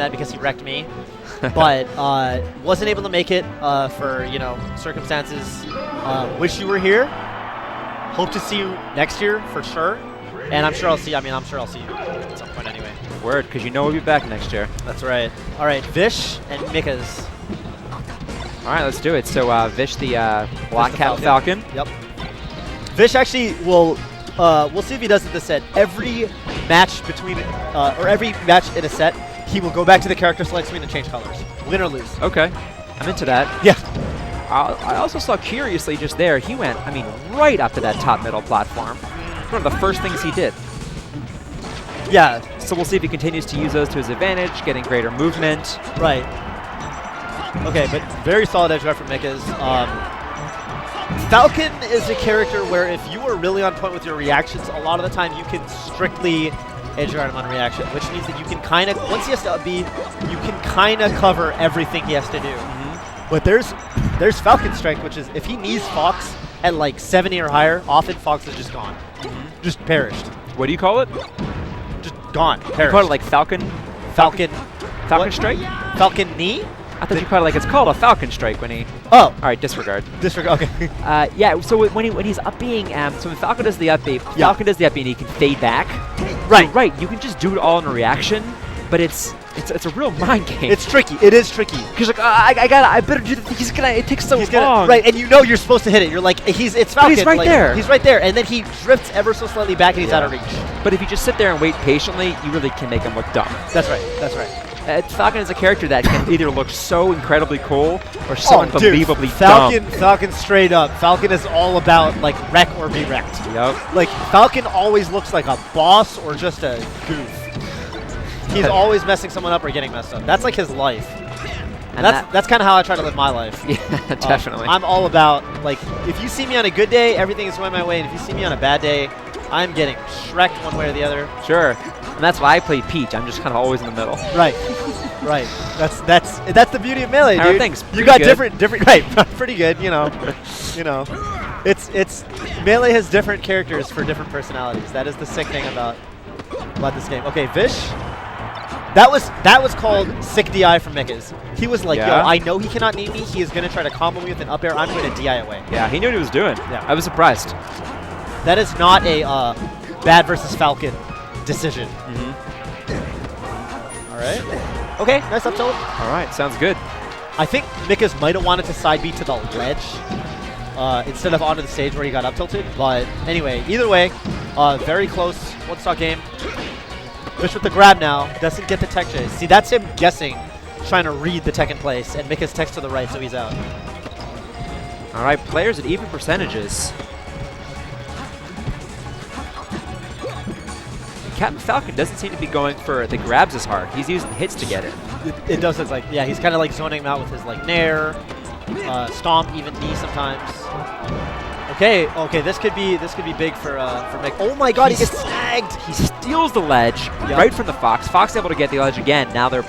that because he wrecked me, but wasn't able to make it for circumstances. Wish you were here. Hope to see you next year for sure, and I'm sure I'll see you at some point anyway. Word, because we'll be back next year. That's right. All right, Vish and Mikkuz. All right, let's do it. So Vish, the Black Cat Falcon. Yep. Vish actually will. We'll see if he does it this set. Every match between, or every match in a set, he will go back to the character select screen and change colors, win or lose. Okay, I'm into that. Yeah. I also saw curiously just there, he went, right up to that top middle platform. One of the first things he did. Yeah. So we'll see if he continues to use those to his advantage, getting greater movement. Right. Okay, but very solid edge guard from Mikkuz. Falcon is a character where if you are really on point with your reactions, a lot of the time you can strictly edge guard him on reaction, which means that you can kind of, once he has to up B, you can kind of cover everything he has to do. But there's Falcon Strength, which is if he needs Fox at like 70 or higher, often Fox is just gone. Just perished. What do you call it? Just gone. Perished. You call it like Falcon Strike? Falcon Knee? I thought you called it like it's called a Falcon Strike when he... Oh. All right, disregard. Disregard, okay. Yeah, so when he's up being... so when Falcon does the up B, Falcon does the up B and he can fade back. Right. So, right, you can just do it all in a reaction, but it's a real mind game. It's tricky. It is tricky. Because like, I better do the thing. It takes so long. Right, and you know you're supposed to hit it. You're like, it's Falcon. But he's right there. He's right there, and then he drifts ever so slightly back, and he's out of reach. But if you just sit there and wait patiently, you really can make him look dumb. That's right. That's right. Falcon is a character that can either look so incredibly cool or so unbelievably dumb. dumb. Falcon straight up. Falcon is all about like wreck or be wrecked. Yep. Like Falcon always looks like a boss or just a goof. He's always messing someone up or getting messed up. That's like his life. And that's kind of how I try to live my life. Yeah, definitely. I'm all about, like, if you see me on a good day, everything is going my way, and if you see me on a bad day, I'm getting Shrek'd one way or the other. Sure. And that's why I play Peach. I'm just kind of always in the middle. Right. Right. That's the beauty of Melee, How dude. are things? You got good. different right, pretty good, you know. It's Melee has different characters for different personalities. That is the sick thing about this game. Okay, Vish. That was called sick DI from Mikkuz. He was like, yo, I know he cannot need me. He is going to try to combo me with an up air. I'm going to DI away. Yeah, he knew what he was doing. Yeah. I was surprised. That is not a bad versus Falcon decision. All right. Okay, nice up tilt. All right, sounds good. I think Mikkuz might have wanted to side B to the ledge instead of onto the stage where he got up tilted. But anyway, either way, very close one-stock game. Vish with the grab now, doesn't get the tech chase. See, that's him guessing, trying to read the tech in place, and Mikkuz techs to the right, so he's out. All right, players at even percentages. Captain Falcon doesn't seem to be going for the grabs as hard. He's using hits to get it. It does look like, yeah, he's kind of like zoning him out with his like nair, stomp, even knee sometimes. Okay, this could be big for Mick. Oh my God, he gets snagged. He steals the ledge right from the Fox. Fox able to get the ledge again. Now they're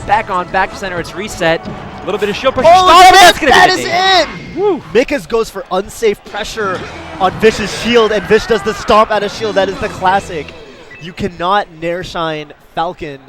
back to center. It's reset. A little bit of shield pressure. Oh, that is it! Woo. Mikkuz goes for unsafe pressure on Vish's shield, and Vish does the stomp out of shield. That is the classic. You cannot nair shine Falcon.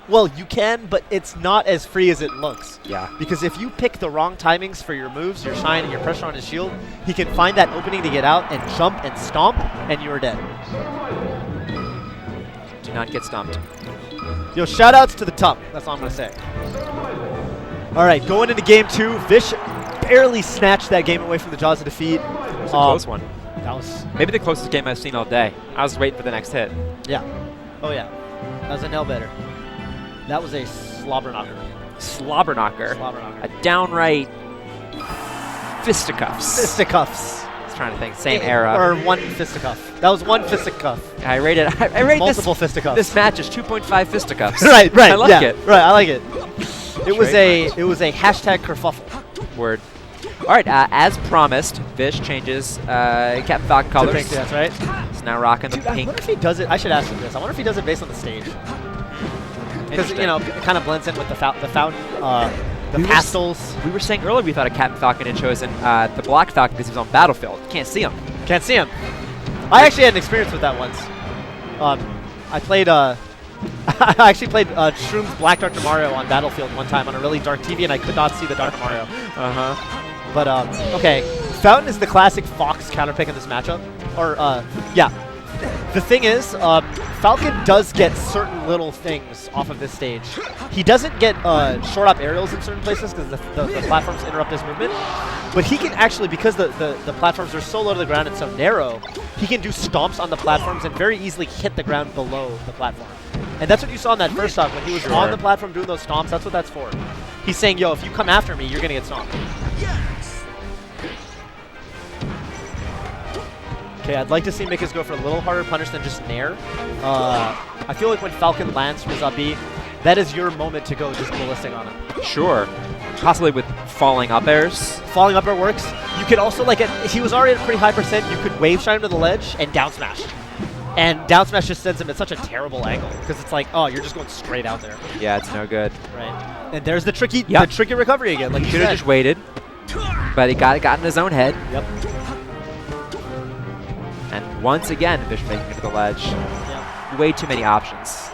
Well, you can, but it's not as free as it looks. Yeah. Because if you pick the wrong timings for your moves, your shine, and your pressure on his shield, he can find that opening to get out and jump and stomp, and you're dead. Do not get stomped. Yo, shout-outs to the top. That's all I'm going to say. All right, going into game 2, Vish barely snatched that game away from the jaws of defeat. It was a close one. That was maybe the closest game I've seen all day. I was waiting for the next hit. Yeah. Oh, yeah. That was a nail-biter. That was a slobber knocker. Slobber knocker. Slobber knocker. A downright fisticuffs. Fisticuffs. I was trying to think. Same era. Or one fisticuff. That was one fisticuff. I rate multiple fisticuffs. This match is 2.5 fisticuffs. right. I like it. Right, I like it. It was a hashtag kerfuffle. Word. All right, as promised, Vish changes Captain Falcon colors. Pink, that's right. He's now rocking the pink. I wonder if he does it. I should ask him this. I wonder if he does it based on the stage. Because, you know, it kind of blends in with the pastels. We were saying earlier we thought a Captain Falcon had chosen the Black Falcon because he was on Battlefield. Can't see him. Can't see him. I actually had an experience with that once. I played I actually played Shroom's Black Dr. Mario on Battlefield one time on a really dark TV, and I could not see the Dr. Mario. But, okay. Fountain is the classic Fox counterpick in this matchup. Or, yeah. The thing is, Falcon does get certain little things off of this stage. He doesn't get short up aerials in certain places because the platforms interrupt his movement. But he can actually, because the platforms are so low to the ground and so narrow, he can do stomps on the platforms and very easily hit the ground below the platform. And that's what you saw in that first stock when he was on the platform doing those stomps. That's what that's for. He's saying, yo, if you come after me, you're going to get stomped. Okay, I'd like to see Mikkuz go for a little harder punish than just Nair. I feel like when Falcon lands from his up B, that is your moment to go just ballistic on him. Sure. Possibly with falling up airs. Falling up air works. You could also, like, he was already at a pretty high percent, you could wave shine him to the ledge and down smash. And down smash just sends him at such a terrible angle because it's like, oh, you're just going straight out there. Yeah, it's no good. Right. And there's the tricky recovery again. Like he should have just waited, but he got in his own head. Yep. And once again, Vish making it to the ledge. Yep. Way too many options.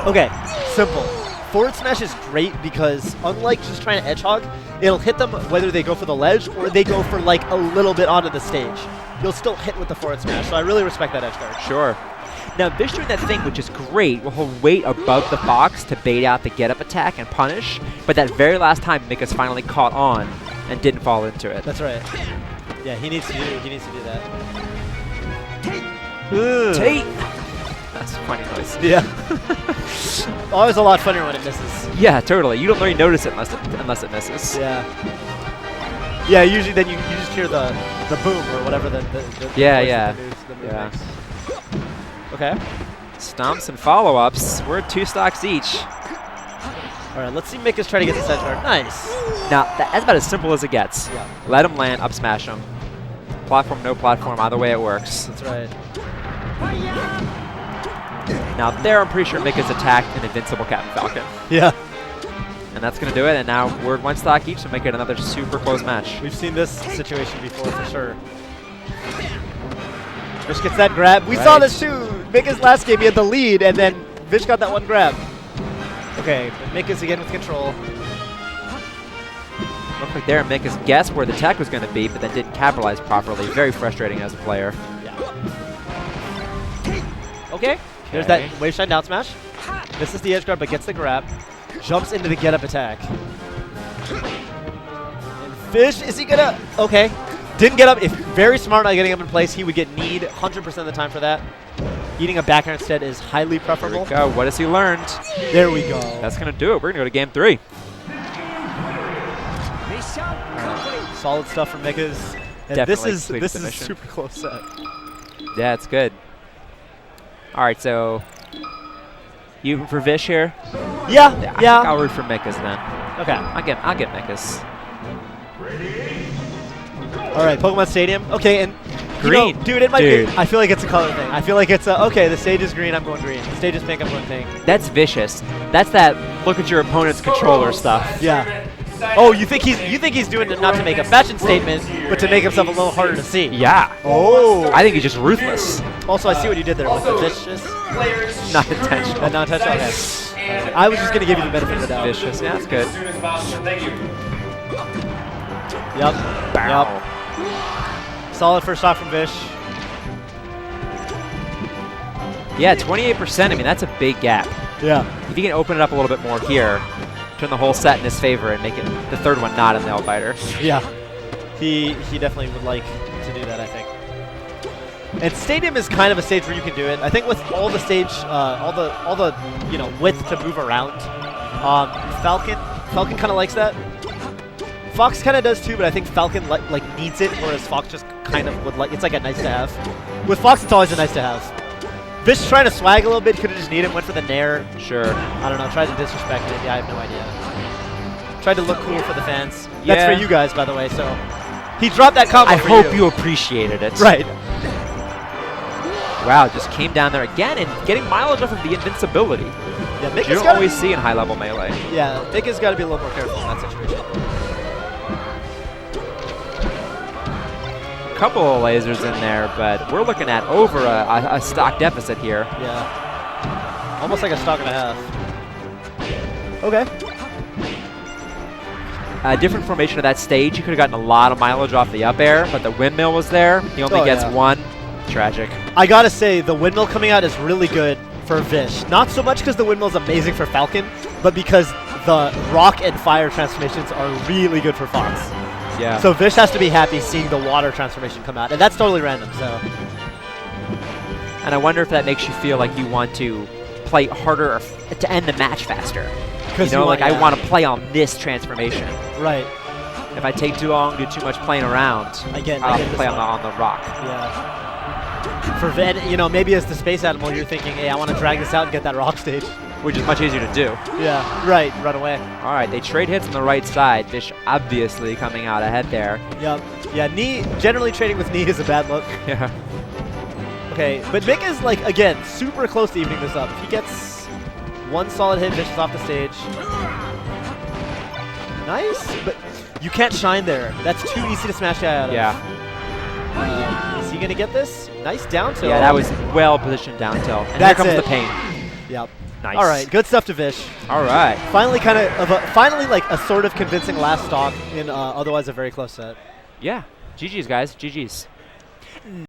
Okay, simple. Forward smash is great because unlike just trying to edge hog, it'll hit them whether they go for the ledge or they go for like a little bit onto the stage. You'll still hit with the forward smash, so I really respect that edge guard. Sure. Now Vish doing that thing, which is great, will he'll wait above the Fox to bait out the get-up attack and punish, but that very last time Mikkuz finally caught on and didn't fall into it. That's right. Yeah, he needs to do that. Tate! That's funny noise. Yeah. Always a lot funnier when it misses. Yeah, totally. You don't really notice it unless it misses. Yeah. Yeah, usually then you just hear the boom or whatever the makes. Okay. Stomps and follow-ups. We're at 2 stocks each. All right, let's see Mikkuz try to get the edge guard. Nice. Now, that's about as simple as it gets. Yeah. Let him land, up smash him. Platform, no platform, either way it works. That's right. Now there, I'm pretty sure Mikkuz attacked an invincible Captain Falcon. Yeah. And that's going to do it, and now we're 1 stock each to make it another super close match. We've seen this situation before for sure. Vish gets that grab. We saw this too. Mikkuz last game, he had the lead, and then Vish got that one grab. Okay, but Mikkuz again with control. Looked like there Mikkuz guessed where the tech was going to be, but then didn't capitalize properly. Very frustrating as a player. Yeah. Okay. There's that wave shine down smash. Misses the edge guard, but gets the grab. Jumps into the get-up attack. And Vish, is he gonna? Okay. Didn't get up. If very smart not getting up in place, he would get kneed 100% of the time for that. Eating a back air instead is highly preferable. Here we go. What has he learned? There we go. That's going to do it. We're going to go to game 3. Right. Solid stuff from Mikkuz. And Definitely this is a super close set. Yeah, it's good. All right, so you for Vish here? Yeah. I think I'll root for Mikkuz then. Okay. I'll get Mikkuz. All right, Pokemon Stadium. Okay, and green, you know, dude, it might be. I feel like it's a color thing. I feel like it's a okay. The stage is green. I'm going green. The stage is pink. I'm going pink. That's vicious. That's that look at your opponent's controller stuff. Yeah. Oh, you think he's doing it not to make a fashion statement, but to make himself a little harder to see? Yeah. Oh. I think he's just ruthless. Also, I see what you did there with the vicious. Not intentional. Not intentional. Okay. I was just gonna give you the benefit of the doubt. Vicious. Yeah, that's good. Yep. Yep. Solid first shot from Vish. Yeah, 28%. I mean, that's a big gap. Yeah. If you can open it up a little bit more here, turn the whole set in his favor and make it the third one not a nail biter. Yeah. He definitely would like to do that, I think. And Stadium is kind of a stage where you can do it. I think with all the stage, all the width to move around, Falcon kind of likes that. Fox kind of does too, but I think Falcon like needs it, whereas Fox just kind of would like. It's like a nice to have. With Fox, it's always a nice to have. Vish trying to swag a little bit, could have just needed him, went for the Nair. Sure. I don't know, tried to disrespect it. Yeah, I have no idea. Tried to look cool for the fans. Yeah. That's for you guys, by the way. So he dropped that combo. I hope you appreciated it. Right. Wow, just came down there again and getting mileage off of the invincibility. Yeah, you don't always see in high-level melee. Yeah, Mikkuz got to be a little more careful in that situation. Couple of lasers in there, but we're looking at over a stock deficit here. Yeah. Almost like a stock and a half. Okay. Different formation of that stage. He could have gotten a lot of mileage off the up air, but the windmill was there. He only gets one. Tragic. I gotta say, the windmill coming out is really good for Vish. Not so much because the windmill is amazing for Falcon, but because the rock and fire transformations are really good for Fox. Yeah. So Vish has to be happy seeing the water transformation come out, and that's totally random. So. And I wonder if that makes you feel like you want to play harder or to end the match faster. You know, like I want to play on this transformation. Right. If I take too long, do too much playing around, I'll play on the rock. Yeah. For Ven, you know, maybe as the space animal, you're thinking, hey, I want to drag this out and get that rock stage. Which is much easier to do. Yeah, right, run away. All right, they trade hits on the right side. Vish obviously coming out ahead there. Yep. Yeah, knee, generally trading with knee is a bad look. Yeah. Okay, but Mick is, like, again, super close to evening this up. If he gets one solid hit, Vish is off the stage. Nice, but you can't shine there. That's too easy to smash the eye out of. Yeah. Is he going to get this? Nice down tilt. Yeah, that was well-positioned down tilt. And That's here comes it. the pain. Yep. Nice. All right, good stuff to Vish. All right. Finally, finally, like a sort of convincing last stock in otherwise a very close set. Yeah. GG's, guys. GG's.